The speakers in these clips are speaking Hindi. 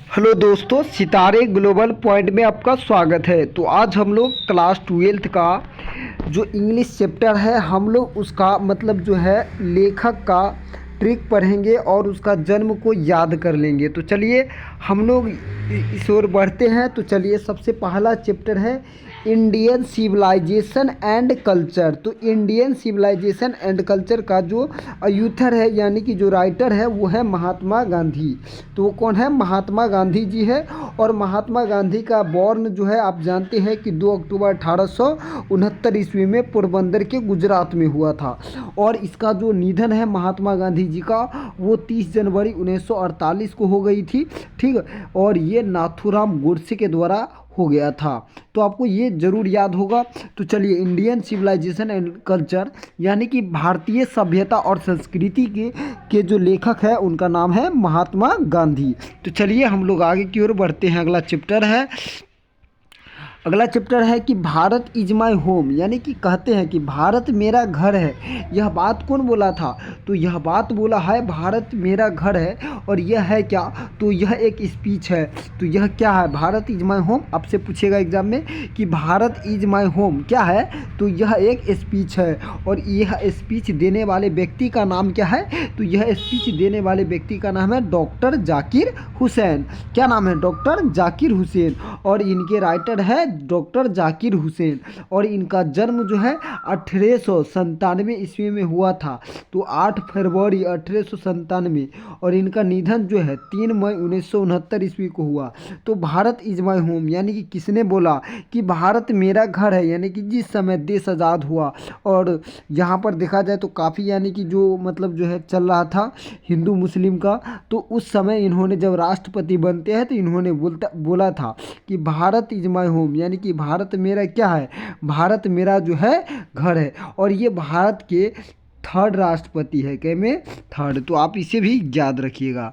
हेलो दोस्तों, सितारे ग्लोबल पॉइंट में आपका स्वागत है। तो आज हम लोग क्लास 12th का जो इंग्लिश चैप्टर है हम लोग उसका मतलब जो है लेखक का ट्रिक पढ़ेंगे और उसका जन्म को याद कर लेंगे। तो चलिए हम लोग इस ओर बढ़ते हैं। तो चलिए सबसे पहला चैप्टर है इंडियन सिविलाइजेशन एंड कल्चर। तो इंडियन सिविलाइजेशन एंड कल्चर का जो ऑथर है यानी कि जो राइटर है वो है महात्मा गांधी। तो वो कौन है? महात्मा गांधी जी है। और महात्मा गांधी का बॉर्न जो है आप जानते हैं कि 2 अक्टूबर 1869 ईस्वी में पोरबंदर के गुजरात में हुआ था। और इसका जो निधन है महात्मा गांधी जी का वो 30 जनवरी 1948 को हो गई थी। ठीक है, और ये नाथूराम गोडसे के द्वारा हो गया था। तो आपको ये जरूर याद होगा। तो चलिए इंडियन सिविलाइजेशन एंड कल्चर यानी कि भारतीय सभ्यता और संस्कृति के जो लेखक है उनका नाम है महात्मा गांधी। तो चलिए हम लोग आगे की ओर बढ़ते हैं। अगला चैप्टर है कि भारत इज माई होम, यानी कि कहते हैं कि भारत मेरा घर है। यह बात कौन बोला था? तो यह बात बोला है भारत मेरा घर है। और यह है क्या? तो यह एक स्पीच है। तो यह क्या है? Bharat is my home. आपसे पूछेगा एग्जाम में कि भारत इज माई होम क्या है? तो यह एक स्पीच है। और यह स्पीच देने वाले व्यक्ति का नाम क्या है? तो यह स्पीच देने वाले व्यक्ति का नाम है डॉक्टर जाकिर हुसैन। क्या नाम है? डॉक्टर जाकिर हुसैन। और इनके राइटर है डॉक्टर जाकिर हुसैन। और इनका जन्म जो है 1897 ईस्वी में हुआ था। तो 8 फरवरी 1897। और इनका निधन जो है 3 मई 1969 ईस्वी को हुआ। तो भारत इज माई होम यानी कि किसने बोला कि भारत मेरा घर है, यानी कि जिस समय देश आज़ाद हुआ। और यहाँ पर देखा जाए तो काफ़ी यानी कि जो मतलब जो है चल रहा था हिंदू मुस्लिम का। तो उस समय इन्होंने जब राष्ट्रपति बनते हैं तो इन्होंने बोला था कि भारत इज माई होम, यानी कि भारत मेरा क्या है? भारत मेरा जो है घर है। और ये भारत के 3rd राष्ट्रपति है। क्या में? 3rd। तो आप इसे भी याद रखिएगा।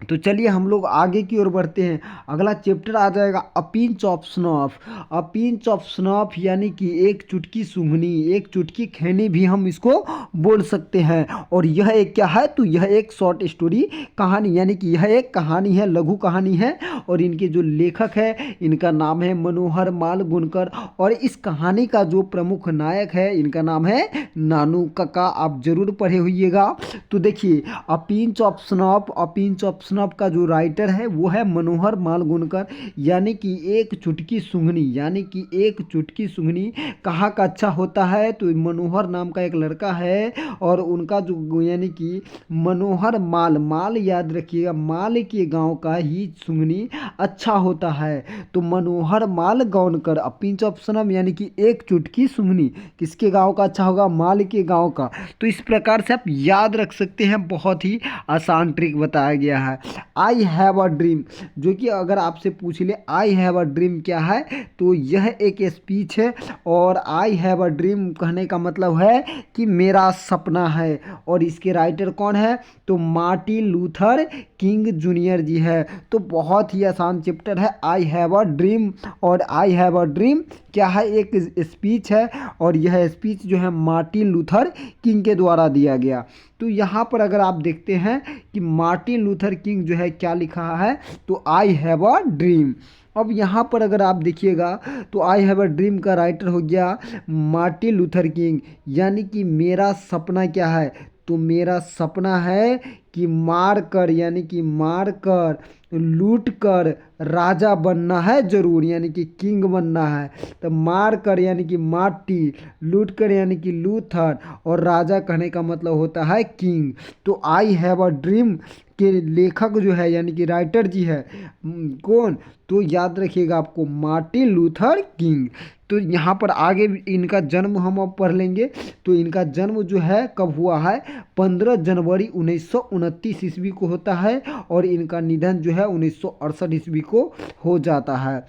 तो चलिए हम लोग आगे की ओर बढ़ते हैं। अगला चैप्टर आ जाएगा a pinch of snuff. A pinch of snuff यानी कि एक चुटकी सूंघनी, एक चुटकी खैनी भी हम इसको बोल सकते हैं। और यह एक क्या है? तो यह एक शॉर्ट स्टोरी कहानी, यानी कि यह एक कहानी है, लघु कहानी है। और इनके जो लेखक है इनका नाम है मनोहर माल गुणकर। और इस कहानी का जो प्रमुख नायक है इनका नाम है नानू काका। आप जरूर पढ़े होइएगा। तो देखिए a pinch of snuff, a pinch of snuff का जो राइटर है वो है मनोहर मालगुणकर। यानी कि एक चुटकी सूंघनी, यानी कि एक चुटकी सूंघनी कहाँ का अच्छा होता है? तो मनोहर नाम का एक लड़का है और उनका जो यानी कि मनोहर माल, माल याद रखिएगा, माल के गांव का ही सूंघनी अच्छा होता है। तो मनोहर माल गौनकर अ पिंच ऑफ स्नॉफ यानी कि एक चुटकी सूंघनी किसके गांव का अच्छा होगा? माल के गांव का। तो इस प्रकार से आप याद रख सकते हैं। बहुत ही आसान ट्रिक बताया गया है। आई हैव अ ड्रीम, जो कि अगर आपसे पूछ ले आई हैव अ ड्रीम क्या है? तो यह एक स्पीच है। और आई हैव अ ड्रीम कहने का मतलब है कि मेरा सपना है। और इसके राइटर कौन है? तो मार्टिन लूथर किंग जूनियर जी है। तो बहुत ही आसान चैप्टर है आई हैव अ ड्रीम। और आई हैव अ ड्रीम क्या है? एक स्पीच है। और यह स्पीच जो है मार्टिन लूथर किंग के द्वारा दिया गया। तो यहाँ पर अगर आप देखते हैं कि मार्टिन लूथर किंग जो है क्या लिखा है? तो आई हैव अ ड्रीम। अब यहाँ पर अगर आप देखिएगा तो आई हैव अ ड्रीम का राइटर हो गया मार्टिन लूथर किंग। यानी कि मेरा सपना क्या है? तो मेरा सपना है कि मार कर, यानी कि मार कर लूट कर राजा बनना है जरूर, यानी कि किंग बनना है। तो मार कर यानी कि मार्टी, लूट कर यानी कि लूथर, और राजा कहने का मतलब होता है किंग। तो आई हैव अ ड्रीम के लेखक जो है यानी कि राइटर जी है कौन? तो याद रखिएगा आपको मार्टिन लूथर किंग। तो यहाँ पर आगे इनका जन्म हम अब पढ़ लेंगे। तो इनका जन्म जो है कब हुआ है? 15 जनवरी 1929 ईस्वी को होता है। और इनका निधन जो है 1968 ईस्वी को हो जाता है।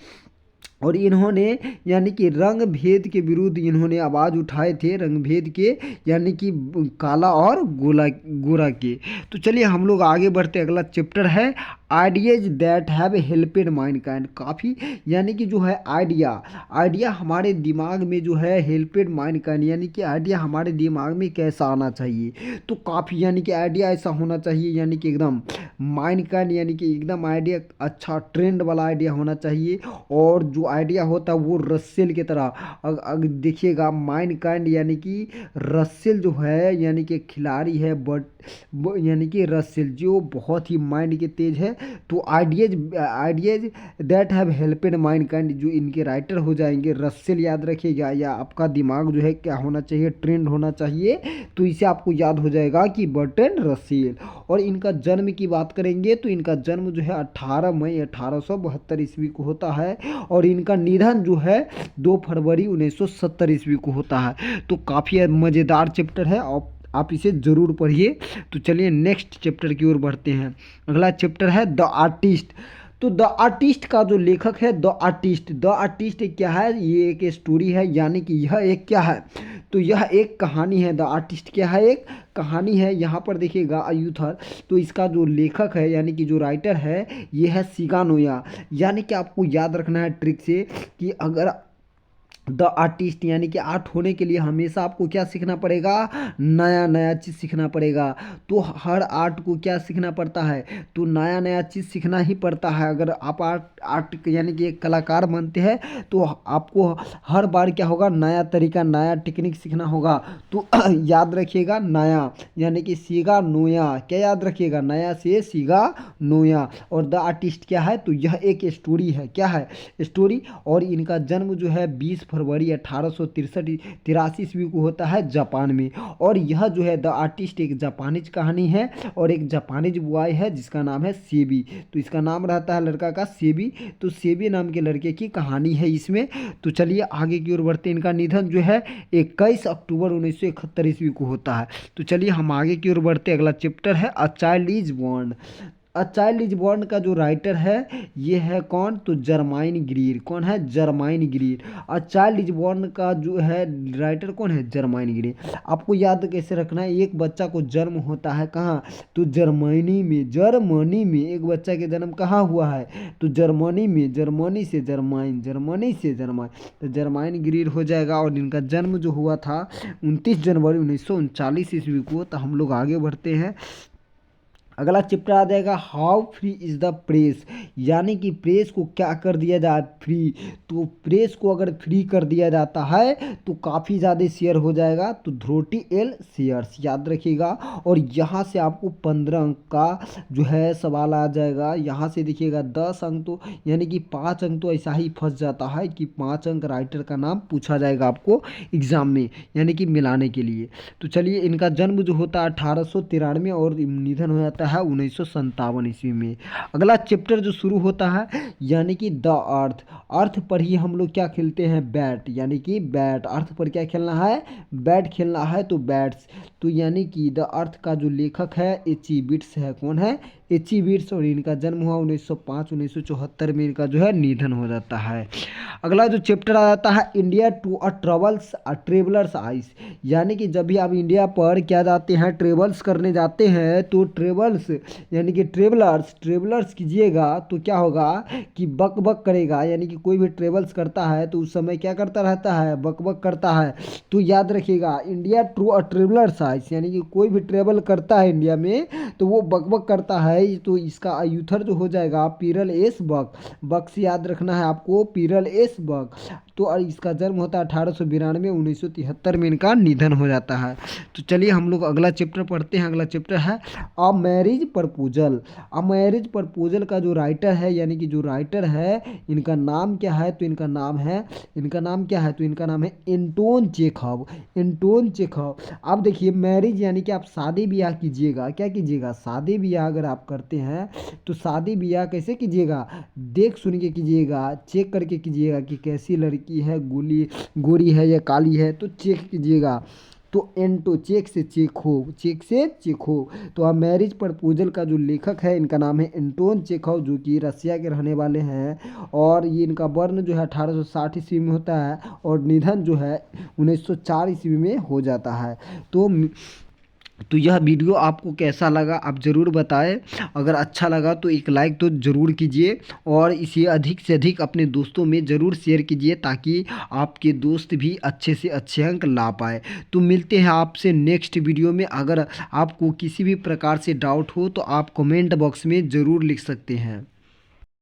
और इन्होंने यानी कि रंग भेद के विरुद्ध इन्होंने आवाज़ उठाए थे, रंग भेद के यानी कि काला और गोला गोरा के। तो चलिए हम लोग आगे बढ़ते। अगला चैप्टर है आइडियाज दैट हैव हेल्पेड माइनकाइंड। काफ़ी यानी कि जो है आइडिया, आइडिया हमारे दिमाग में जो है हेल्पेड माइनकाइंड, यानी कि आइडिया हमारे दिमाग में कैसा आना चाहिए। तो काफ़ी यानी कि आइडिया ऐसा होना चाहिए, यानी कि एकदम माइनकाइंड, यानी कि एकदम आइडिया अच्छा ट्रेंड वाला आइडिया होना चाहिए। और जो आइडिया होता है वो रसेल की तरह, अगर देखिएगा माइनकाइंड यानी कि रसेल जो है यानी कि खिलाड़ी है, बट यानी कि रसेल जो बहुत ही माइंड के तेज है। तो आइडियाज दैट हैव हेल्पेड माइनकाइंड, जो इनके राइटर हो जाएंगे रसेल, याद रखिएगा। या आपका दिमाग जो है क्या होना चाहिए, ट्रेंड होना चाहिए। तो इसे आपको याद हो जाएगा कि बर्टन रसेल। और इनका जन्म की बात करेंगे तो इनका जन्म जो है 18 मई 1872 ईस्वी को होता है। और इनका निधन जो है 2 फरवरी 1970 ईस्वी को होता है। तो काफ़ी मज़ेदार चैप्टर है, आप इसे ज़रूर पढ़िए। तो चलिए नेक्स्ट चैप्टर की ओर बढ़ते हैं। अगला चैप्टर है द आर्टिस्ट। तो द आर्टिस्ट का जो लेखक है, द आर्टिस्ट क्या है, ये एक स्टोरी है, यानी कि यह एक क्या है, तो यह एक कहानी है। द आर्टिस्ट क्या है, एक कहानी है। यहाँ पर देखिएगा अयूथर, तो इसका जो लेखक है यानी कि जो राइटर है ये है सिगा नोया। यानी कि आपको याद रखना है ट्रिक से कि अगर द आर्टिस्ट यानी कि आर्ट होने के लिए हमेशा आपको क्या सीखना पड़ेगा, नया नया चीज़ सीखना पड़ेगा। तो हर आर्ट को क्या सीखना पड़ता है, तो नया नया चीज़ सीखना ही पड़ता है। अगर आप आर्ट यानी कि एक कलाकार बनते हैं तो आपको हर बार क्या होगा, नया तरीका नया टेक्निक सीखना होगा। तो याद रखिएगा नया यानी कि सीगा नोया, क्या याद रखिएगा, नया से सीगा नोया। और द आर्टिस्ट क्या है, तो यह एक स्टोरी है, क्या है, स्टोरी। और इनका जन्म जो है 20 फरवरी 1863 ईस्वी को होता है जापान में। और यह जो है द आर्टिस्ट एक जापानीज कहानी है और एक जापानीज बॉय है जिसका नाम है सेबी। तो इसका नाम रहता है लड़का का सेबी। तो सेबी नाम के लड़के की कहानी है इसमें। तो चलिए आगे की ओर बढ़ते हैं। इनका निधन जो है 21 अक्टूबर 1971 ईस्वी को होता है। तो चलिए हम आगे की ओर बढ़ते हैं। अगला चैप्टर है अ child is born. A child is born का जो राइटर है ये है कौन, तो जर्माइन ग्रीर। कौन है, Germaine Greer. A child is born का जो है राइटर कौन है, जर्माइन ग्रीर। आपको याद कैसे रखना है, एक बच्चा को जन्म होता है कहाँ, तो जर्मनी में। जर्मनी में एक बच्चा के जन्म कहाँ हुआ है, तो जर्मनी में। जर्मनी से जर्माइन, जर्मनी से जर्माइन, तो जर्माइन ग्रीर हो जाएगा। और इनका जन्म जो हुआ था 29 जनवरी 1939 ईस्वी को। तो हम लोग आगे बढ़ते हैं। अगला चैप्टर आ जाएगा how free is the press, यानी कि प्रेस को क्या कर दिया जाए, फ्री। तो प्रेस को अगर फ्री कर दिया जाता है तो काफ़ी ज़्यादा शेयर हो जाएगा। तो ध्रोटी एल शेयर्स, याद रखिएगा। और यहाँ से आपको 15 अंक का जो है सवाल आ जाएगा। यहाँ से देखिएगा 10 अंक, तो यानी कि 5 अंक तो ऐसा ही फंस जाता है कि 5 अंक राइटर का नाम पूछा जाएगा आपको एग्ज़ाम में, यानी कि मिलाने के लिए। तो चलिए इनका जन्म जो होता है 1893 और निधन हो जाता है 1957 ईस्वी में। अगला चैप्टर जो शुरू होता है यानी कि द अर्थ। अर्थ पर ही हम लोग क्या खेलते हैं, बैट, यानी कि बैट। अर्थ पर क्या खेलना है, बैट खेलना है, तो बैट्स। तो यानी कि द अर्थ का जो लेखक है एच.ई. बिट्स है। कौन है, एच.ई. बिट्स। और इनका जन्म हुआ 1905 1974 में इनका जो है निधन हो जाता है। अगला जो चैप्टर आ जाता है India to a traveller's eyes, यानी कि जब भी आप इंडिया पर क्या जाते हैं, ट्रेवल्स करने जाते हैं, तो ट्रेवल्स यानी कि ट्रेवलर्स कीजिएगा तो क्या होगा कि बक बक करेगा। यानी कि कोई भी ट्रेवल्स करता है तो उस समय क्या करता रहता है, बक बक करता है। तो याद रखिएगा India to a traveller's eyes, यानी कि कोई भी ट्रेवल करता है इंडिया में तो वो बक बक करता है। तो इसका यूथर जो हो जाएगा पीरल एस बक। बक से याद रखना है आपको, पीरल एस बक। तो इसका जन्म होता है 1892 1973 में इनका निधन हो जाता है। तो चलिए हम लोग अगला चैप्टर पढ़ते हैं। अगला चैप्टर है a marriage proposal. A marriage proposal का जो राइटर है यानी कि जो राइटर है इनका नाम क्या है, तो इनका नाम क्या है, तो इनका नाम है एंटोन चेखव। Anton Chekhov. अब देखिए मैरिज यानी कि आप शादी ब्याह कीजिएगा, क्या कीजिएगा, शादी ब्याह अगर आप करते हैं तो शादी ब्याह कैसे कीजिएगा, देख सुन के कीजिएगा, चेक करके कीजिएगा कि कैसी लड़की है, गोरी है या काली है, तो चेक कीजिएगा। तो एंटो चेक से चेक हो। तो अब मैरिज प्रपोजल का जो लेखक है इनका नाम है एंटोन चेखव, जो कि रसिया के रहने वाले हैं। और ये इनका बर्न जो है 1860 ईस्वी में होता है और निधन जो है 1904 ईस्वी में हो जाता है। तो तो यह वीडियो आपको कैसा लगा आप ज़रूर बताएं। अगर अच्छा लगा तो एक लाइक तो ज़रूर कीजिए और इसे अधिक से अधिक अपने दोस्तों में ज़रूर शेयर कीजिए ताकि आपके दोस्त भी अच्छे से अच्छे अंक ला पाए। तो मिलते हैं आपसे नेक्स्ट वीडियो में। अगर आपको किसी भी प्रकार से डाउट हो तो आप कमेंट बॉक्स में ज़रूर लिख सकते हैं।